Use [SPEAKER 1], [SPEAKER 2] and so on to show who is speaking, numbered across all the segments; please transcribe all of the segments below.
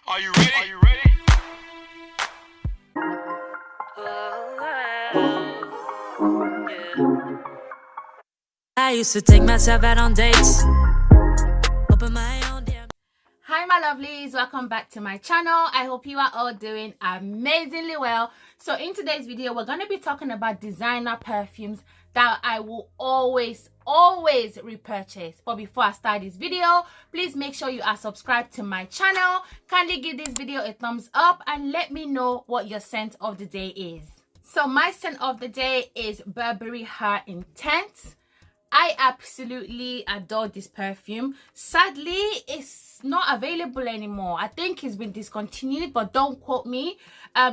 [SPEAKER 1] Are you ready? Are you ready?
[SPEAKER 2] I used to take myself out on dates. Open my own damn.
[SPEAKER 3] Hi my lovelies, welcome back to my channel. I hope you are all doing amazingly well. So in today's video, we're going to be talking about designer perfumes that I will always repurchase. But before I start this video, please make sure you are subscribed to my channel. Kindly give this video a thumbs up and let me know what your scent of the day is. So my scent of the day is Burberry Her Intense. I absolutely adore this perfume. Sadly, it's not available anymore. I think it's been discontinued, but don't quote me.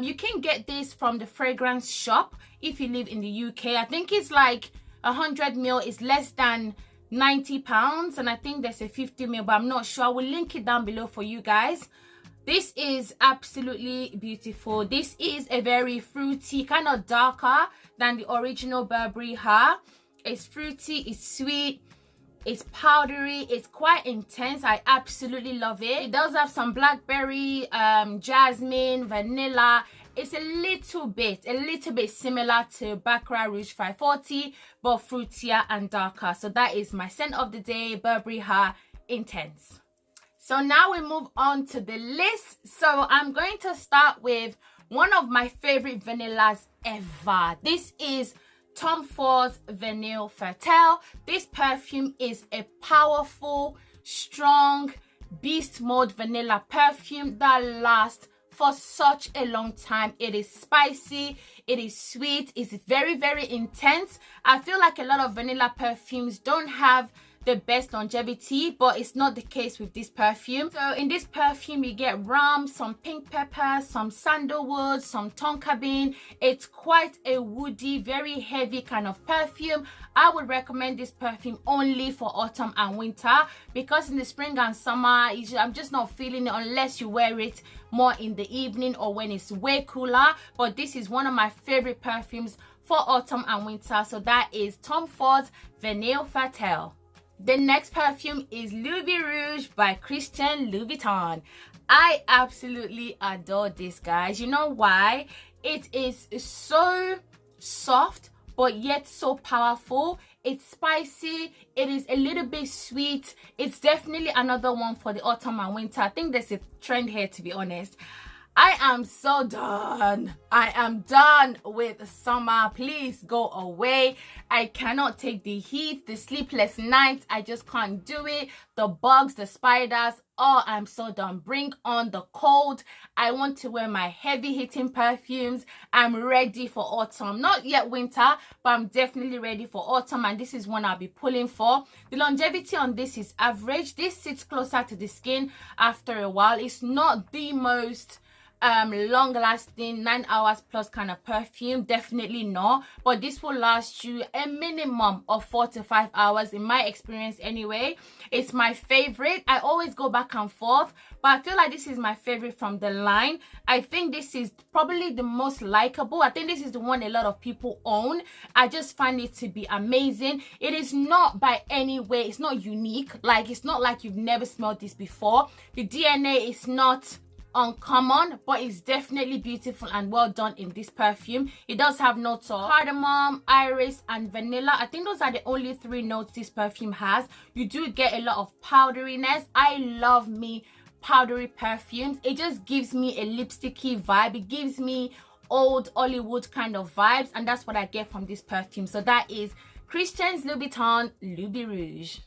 [SPEAKER 3] You can get this from the fragrance shop if you live in the UK. I think it's like 100 ml is less than £90, and I think there's a 50 ml, but I'm not sure. I will link it down below for you guys. This is absolutely beautiful. This is a very fruity, kind of darker than the original Burberry Her. It's fruity, it's sweet, it's powdery, it's quite intense. I absolutely love it. It does have some blackberry, jasmine, vanilla. It's a little bit similar to Baccarat Rouge 540, but fruitier and darker. So that is my scent of the day, Burberry Her Intense. So now we move on to the list. So I'm going to start with one of my favorite vanillas ever. This is Tom Ford's Vanille Fatale. This perfume is a powerful, strong, beast mode vanilla perfume that lasts for such a long time. It is spicy, it is sweet, it's very intense. I feel like a lot of vanilla perfumes don't have the best longevity, but it's not the case with this perfume. So in this perfume you get rum, some pink pepper, some sandalwood, some tonka bean. It's quite a woody, very heavy kind of perfume. I would recommend this perfume only for autumn and winter, because in the spring and summer I'm just not feeling it unless you wear it more in the evening or when it's way cooler. But this is one of my favorite perfumes for autumn and winter. So that is Tom Ford's Vanille Fatale. The next perfume is Luby Rouge by Christian Louboutin. I absolutely adore this, guys. You know why? It is so soft but yet so powerful. It's spicy, it is a little bit sweet. It's definitely another one for the autumn and winter. I think there's a trend here, to be honest. I am so done. I am done with summer. Please go away. I cannot take the heat, the sleepless nights. I just can't do it. The bugs, the spiders. Oh, I'm so done. Bring on the cold. I want to wear my heavy hitting perfumes. I'm ready for autumn. Not yet winter, but I'm definitely ready for autumn, and this is one I'll be pulling for. The longevity on this is average. This sits closer to the skin after a while. It's not the most long lasting 9 hours plus kind of perfume, definitely not, but this will last you a minimum of 4 to 5 hours in my experience anyway. It's my favorite. I always go back and forth, but I feel like this is my favorite from the line. I think this is probably the most likable. I think this is the one a lot of people own. I just find it to be amazing. It is not by any way, it's not unique. Like, it's not like you've never smelled this before. The DNA is not uncommon, but it's definitely beautiful and well done in this perfume. It does have notes of cardamom, iris and vanilla. I think those are the only 3 notes this perfume has. You do get a lot of powderiness. I love me powdery perfumes. It just gives me a lipsticky vibe. It gives me old Hollywood kind of vibes, and that's what I get from this perfume. So that is Christian Louboutin Luby Rouge.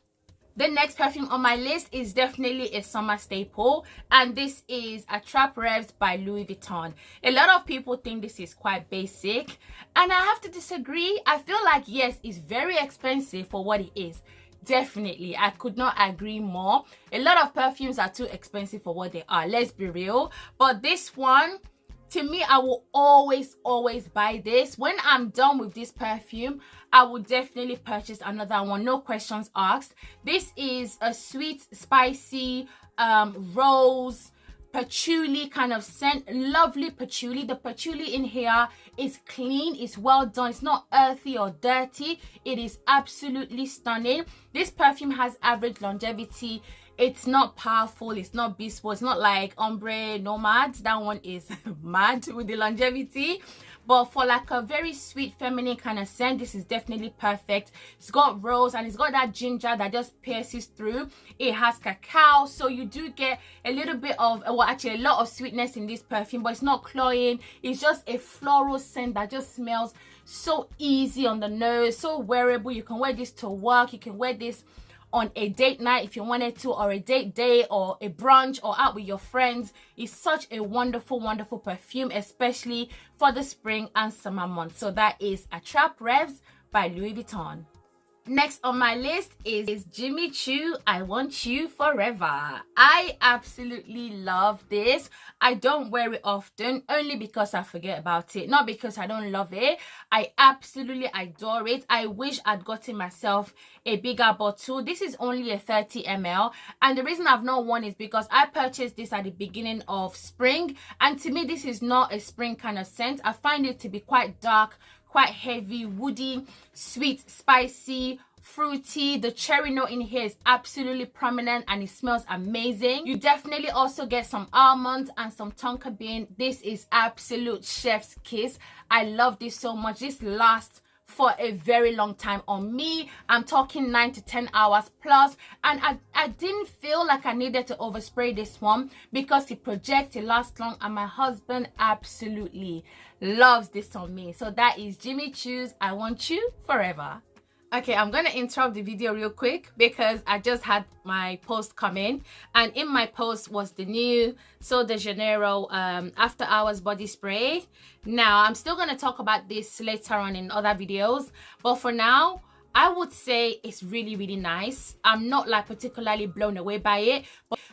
[SPEAKER 3] The next perfume on my list is definitely a summer staple, and this is Attrape Rêves by Louis Vuitton. A lot of people think this is quite basic, and I have to disagree. I feel like, yes, it's very expensive for what it is. Definitely, I could not agree more. A lot of perfumes are too expensive for what they are, let's be real. But this one, to me, I will always buy this. When I'm done with this perfume, I will definitely purchase another one, no questions asked. This is a sweet, spicy, rose, patchouli kind of scent. Lovely patchouli. The patchouli in here is clean, it's well done, it's not earthy or dirty. It is absolutely stunning. This perfume has average longevity. It's not powerful, it's not bespoke, it's not like Ombre Nomad. That one is mad with the longevity. But for like a very sweet feminine kind of scent, this is definitely perfect. It's got rose and it's got that ginger that just pierces through. It has cacao, so you do get a little bit of, well, actually a lot of sweetness in this perfume, but it's not cloying. It's just a floral scent that just smells so easy on the nose, so wearable. You can wear this to work, you can wear this on a date night if you wanted to, or a date day, or a brunch, or out with your friends. It's such a wonderful perfume, especially for the spring and summer months. So that is Attrape Rêves by Louis Vuitton. Next on my list is Jimmy Choo I Want You Forever. I absolutely love this. I don't wear it often, only because I forget about it, not because I don't love it. I absolutely adore it. I wish I'd gotten myself a bigger bottle. This is only a 30 ml, and the reason I've not won is because I purchased this at the beginning of spring, and to me this is not a spring kind of scent. I find it to be quite dark, quite heavy, woody, sweet, spicy, fruity. The cherry note in here is absolutely prominent and it smells amazing. You definitely also get some almonds and some tonka bean. This is absolute chef's kiss. I love this so much. This lasts for a very long time on me. I'm talking 9 to 10 hours plus, and I didn't feel like I needed to overspray this one because it projects, it lasts long, and my husband absolutely loves this on me. So that is Jimmy Choo's I Want You Forever. Okay, I'm gonna interrupt the video real quick because I just had my post come in, and in my post was the new Sol de Janeiro After Hours body spray. Now I'm still gonna talk about this later on in other videos, but for now I would say it's really nice. I'm not like particularly blown away by it,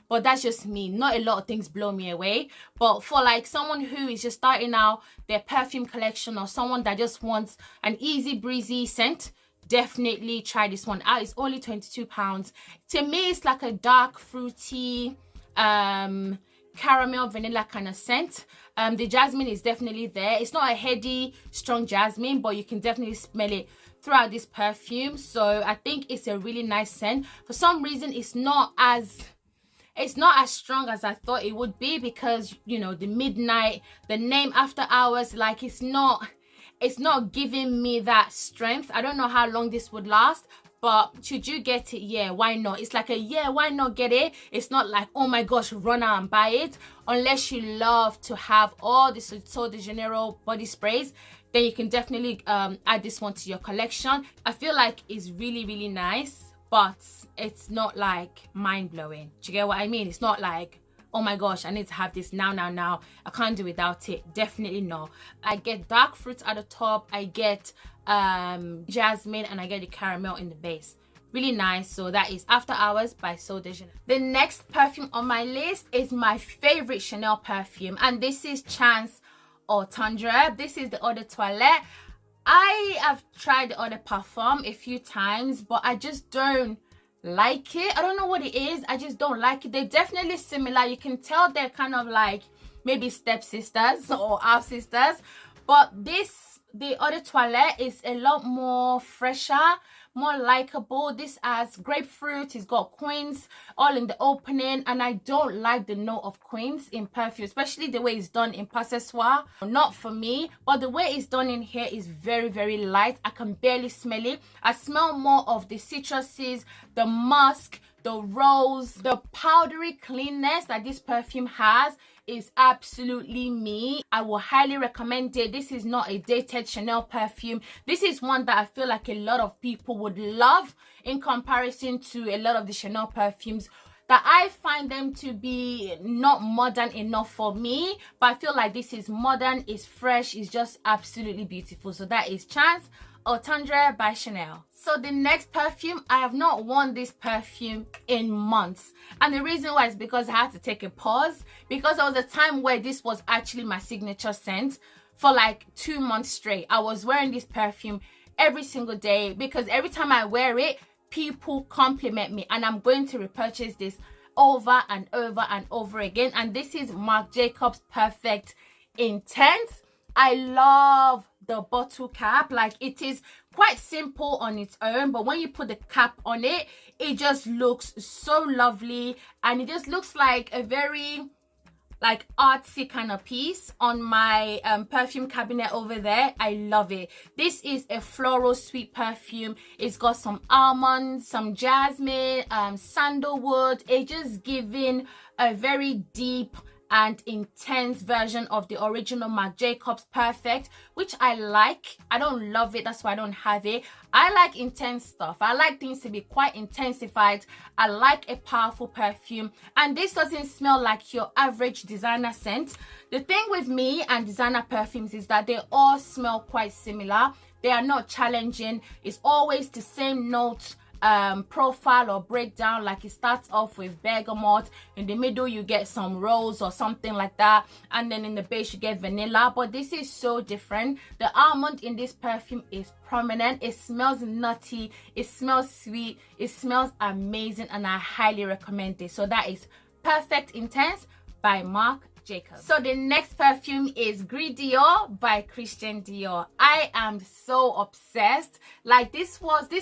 [SPEAKER 3] but that's just me. Not a lot of things blow me away, but for like someone who is just starting out their perfume collection, or someone that just wants an easy breezy scent, definitely try this one out. It's only £22. To me, it's like a dark, fruity, caramel, vanilla kind of scent. The jasmine is definitely there. It's not a heady, strong jasmine, but you can definitely smell it throughout this perfume. So I think it's a really nice scent. For some reason, it's not as strong as I thought it would be, because, you know, the midnight, the name After Hours, like it's not giving me that strength. I don't know how long this would last, but should you get it, yeah, why not? It's like a yeah, why not get it? It's not like, oh my gosh, run out and buy it. Unless you love to have all the Sol de Janeiro body sprays, then you can definitely add this one to your collection. I feel like it's really nice, but it's not like mind-blowing. Do you get what I mean? It's not like, oh my gosh, I need to have this now. I can't do without it. Definitely no. I get dark fruits at the top, I get jasmine, and I get the caramel in the base. Really nice. So that is After Hours by Sol de Janeiro. The next perfume on my list is my favorite Chanel perfume, and this is Chance or Tendre. This is the Eau de Toilette. I have tried the Eau de Parfum a few times, but I just don't like it. I don't know what it is. I just don't like it. They're definitely similar. You can tell they're kind of like maybe stepsisters or half sisters, but the Eau de Toilette is a lot more fresher, more likable. This has grapefruit, it's got quince all in the opening, and I don't like the note of quince in perfume, especially the way it's done in Possessoir. Not for me, but the way it's done in here is very light. I can barely smell it. I smell more of the citruses, the musk, the rose, the powdery cleanness that this perfume has is absolutely me. I will highly recommend it. This is not a dated Chanel perfume. This is one that I feel like a lot of people would love in comparison to a lot of the Chanel perfumes that I find them to be not modern enough for me. But I feel like this is modern, it's fresh, it's just absolutely beautiful. So that is Chance or Tendre by Chanel. So the next perfume, I have not worn this perfume in months, and the reason why is because I had to take a pause, because there was a time where this was actually my signature scent for like 2 months straight. I was wearing this perfume every single day because every time I wear it, people compliment me, and I'm going to repurchase this over and over again. And this is Marc Jacobs Perfect Intense. I love the bottle cap. Like, it is quite simple on its own, but when you put the cap on it, it just looks so lovely, and it just looks like a very like artsy kind of piece on my perfume cabinet over there. I love it. This is a floral sweet perfume. It's got some almonds, some jasmine, sandalwood. It's just giving a very deep and intense version of the original Marc Jacobs Perfect, which I like. I don't love it, that's why I don't have it. I like intense stuff. I like things to be quite intensified. I like a powerful perfume, and this doesn't smell like your average designer scent. The thing with me and designer perfumes is that they all smell quite similar. They are not challenging. It's always the same note profile or breakdown. Like, it starts off with bergamot, in the middle you get some rose or something like that, and then in the base you get vanilla. But this is so different. The almond in this perfume is prominent. It smells nutty, it smells sweet, it smells amazing, and I highly recommend this. So that is Perfect Intense by Marc Jacobs. So the next perfume is Gris Dior by Christian Dior. I am so obsessed. Like, this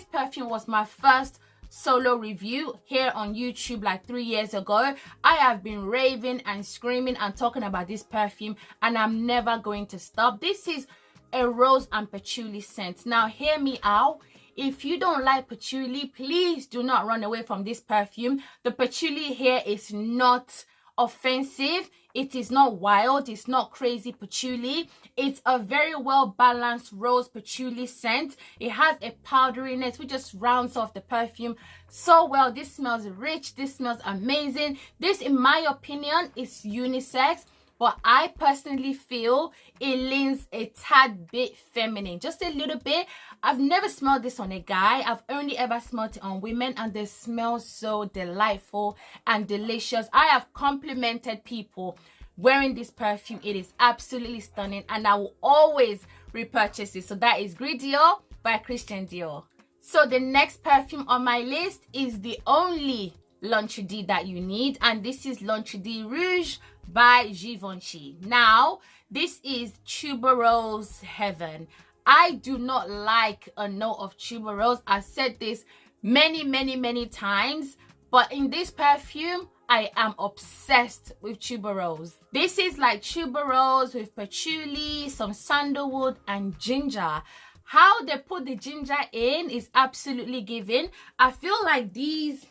[SPEAKER 3] perfume was my first solo review here on YouTube like 3 years ago. I have been raving and screaming and talking about this perfume, and I'm never going to stop. This is a rose and patchouli scent. Now hear me out. If you don't like patchouli, please do not run away from this perfume. The patchouli here is not offensive. It is not wild, it's not crazy patchouli. It's a very well balanced rose patchouli scent. It has a powderiness which just rounds off the perfume so well. This smells rich, this smells amazing. This, in my opinion, is unisex, but I personally feel it leans a tad bit feminine, just a little bit. I've never smelled this on a guy. I've only ever smelled it on women, and they smell so delightful and delicious. I have complimented people wearing this perfume. It is absolutely stunning, and I will always repurchase it. So that is Gris Dior by Christian Dior. So the next perfume on my list is the only L'Entrée that you need, and this is L'Entrée Rouge by Givenchy. Now, this is tuberose heaven. I do not like a note of tuberose. I've said this many times, but in this perfume, I am obsessed with tuberose. This is like tuberose with patchouli, some sandalwood, and ginger. How they put the ginger in is absolutely giving. I feel like these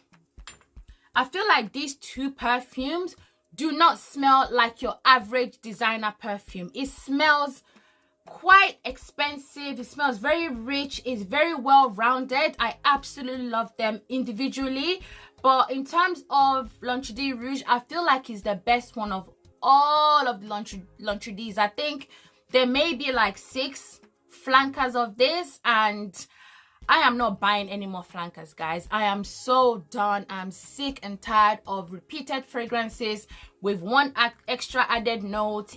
[SPEAKER 3] two perfumes do not smell like your average designer perfume. It smells quite expensive. It smells very rich. It's very well rounded. I absolutely love them individually, but in terms of L'Entrée Rouge, I feel like it's the best one of all of the L'Entrées. I think there may be like 6 flankers of this, and I am not buying any more flankers, guys. I am so done. I'm sick and tired of repeated fragrances with one extra added note.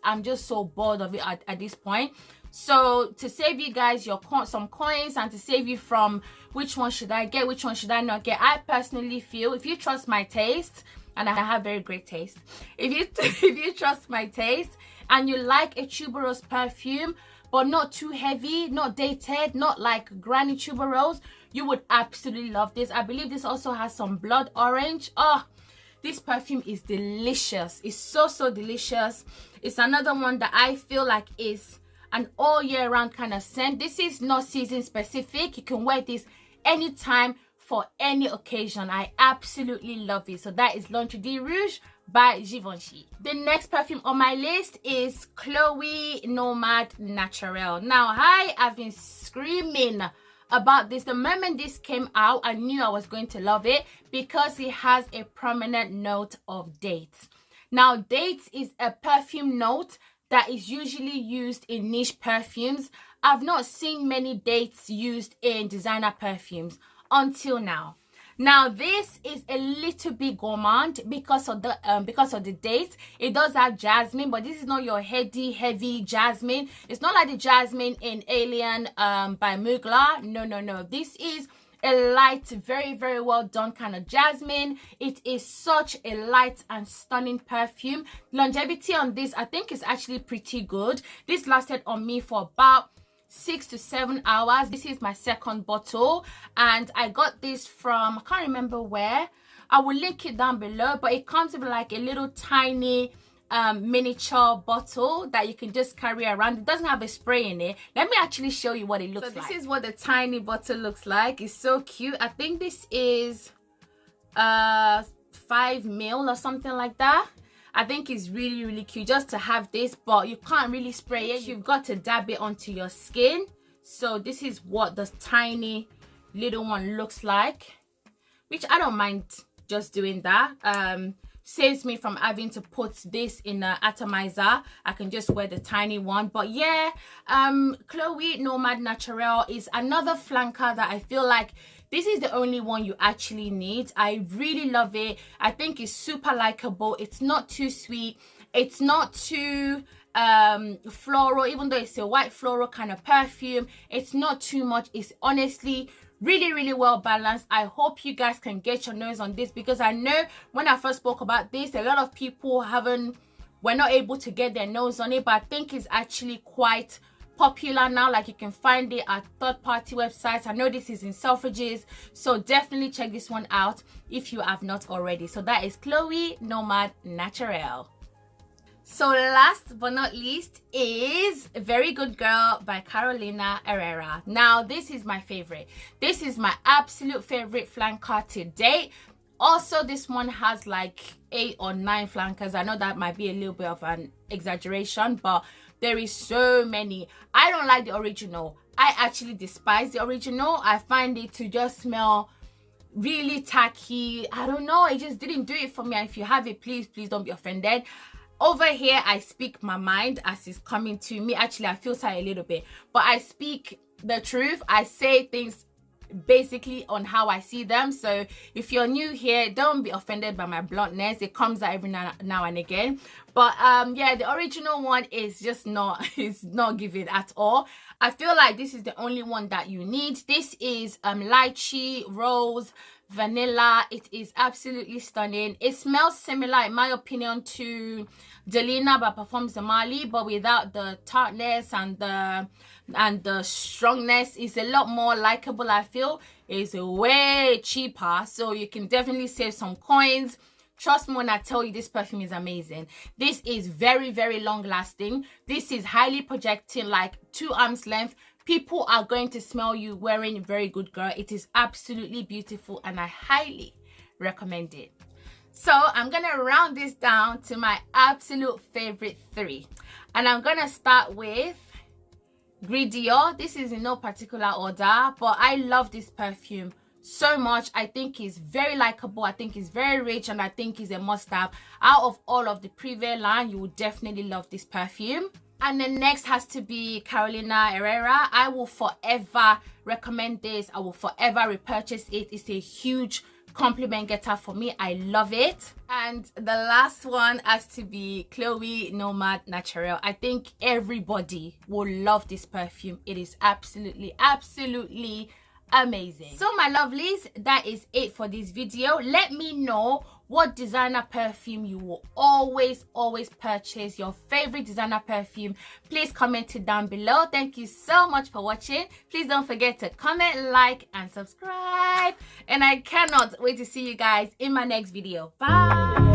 [SPEAKER 3] I'm just so bored of it at this point. So to save you guys some coins, and to save you from which one should I get, which one should I not get, I personally feel, if you trust my taste, and I have very great taste, if you trust my taste and you like a tuberose perfume, but not too heavy, not dated, not like granny tuberose, you would absolutely love this. I believe this also has some blood orange. Oh, this perfume is delicious. It's so delicious. It's another one that I feel like is an all year round kind of scent. This is not season specific. You can wear this anytime for any occasion. I absolutely love it. So that is L'Entrée Rouge by Givenchy. The next perfume on my list is Chloe Nomad Naturelle. Now, I have been screaming about this. The moment this came out, I knew I was going to love it because it has a prominent note of dates. Now, dates is a perfume note that is usually used in niche perfumes. I've not seen many dates used in designer perfumes until now. Now, this is a little bit gourmand because of the dates. It does have jasmine, but this is not your heavy jasmine. It's not like the jasmine in Alien by Mugler. No. This is a light, very well done kind of jasmine. It is such a light and stunning perfume. Longevity on this, I think, is actually pretty good. This lasted on me for about 6 to 7 hours. This is my second bottle, and I got this from, I can't remember where. I will link it down below, but it comes with like a little tiny miniature bottle that you can just carry around. It doesn't have a spray in it. Let me actually show you what it looks like. So this is what the tiny bottle looks like. It's so cute. I think this is 5 ml or something like that. I think it's really cute just to have this, but you can't really spray it. You've got to dab it onto your skin. So this is what the tiny little one looks like, which I don't mind just doing that. Saves me from having to put this in an atomizer. I can just wear the tiny one. But yeah, 𝐏𝐞𝐫 Nomad Naturelle is another flanker that I feel like this is the only one you actually need. I really love it. I think it's super likable. It's not too sweet. It's not too floral, even though it's a white floral kind of perfume. It's not too much. It's honestly really well balanced. I hope you guys can get your nose on this, because I know when I first spoke about this, a lot of people were not able to get their nose on it, but I think it's actually quite popular now. Like, you can find it at third-party websites. I know this is in Selfridges, so definitely check this one out if you have not already. So that is 𝐏𝐞𝐫 Nomad Naturelle. So last but not least is Very Good Girl by Carolina Herrera. Now, this is my favorite. This is my absolute favorite flanker to date. Also, this one has like 8 or 9 flankers. I know that might be a little bit of an exaggeration, but there is so many. I don't like the original. I actually despise the original. I find it to just smell really tacky. I don't know. It just didn't do it for me. And if you have it, please don't be offended. Over here, I speak my mind as it's coming to me. Actually, I feel sad a little bit, but I speak the truth. I say things basically on how I see them. So if you're new here, don't be offended by my bluntness. It comes out every now and again. But yeah, the original one is just not, it's not giving at all. I feel like this is the only one that you need. This is lychee, rose, vanilla. It is absolutely stunning. It smells similar, in my opinion, to Delina by Perfumes de Mali, but without the tartness and the strongness. It's a lot more likable, I feel. It's way cheaper, so you can definitely save some coins. Trust me when I tell you, this perfume is amazing. This is very long lasting. This is highly projecting, like 2 arms length. People are going to smell you wearing Very Good Girl. It is absolutely beautiful, and I highly recommend it. So I'm gonna round this down to my absolute favorite 3, and I'm gonna start with Gris Dior. This is in no particular order, but I love this perfume so much. I think it's very likable. I think it's very rich, and I think it's a must-have. Out of all of the Privé line, you will definitely love this perfume. And then next has to be Carolina Herrera. I will forever recommend this. I will forever repurchase it. It's a huge compliment getter for me. I love it. And the last one has to be 𝐏𝐞𝐫 Nomad Naturelle. I think everybody will love this perfume. It is absolutely amazing. So my lovelies, that is it for this video. Let me know what designer perfume you will always purchase, your favorite designer perfume. Please comment it down below. Thank you so much for watching. Please don't forget to comment, like, and subscribe, and I cannot wait to see you guys in my next video. Bye.